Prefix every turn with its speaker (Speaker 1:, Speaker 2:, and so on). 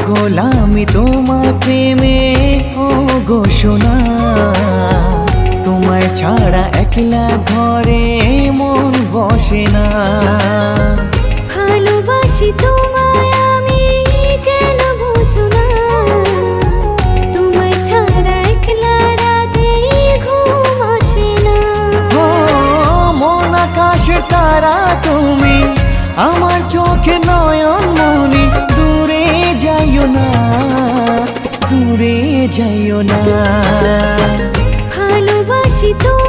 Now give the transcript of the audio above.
Speaker 1: গোলামি তোমার প্রেমে ও গো সোনা। তোমায় ছাড়া একলা ঘরে মন বসে না।
Speaker 2: ভালোবাসি তোমায় আমি কেন বুঝো না, তোমায় ছাড়া একলা রাতে ঘুম আসে না।
Speaker 1: ও মন আকাশের তারা তুমি, আমার চোখে নয়ন মনি। দূরে যাইও না, দূরে যাইও না।
Speaker 2: ভালোবাসি তোমায়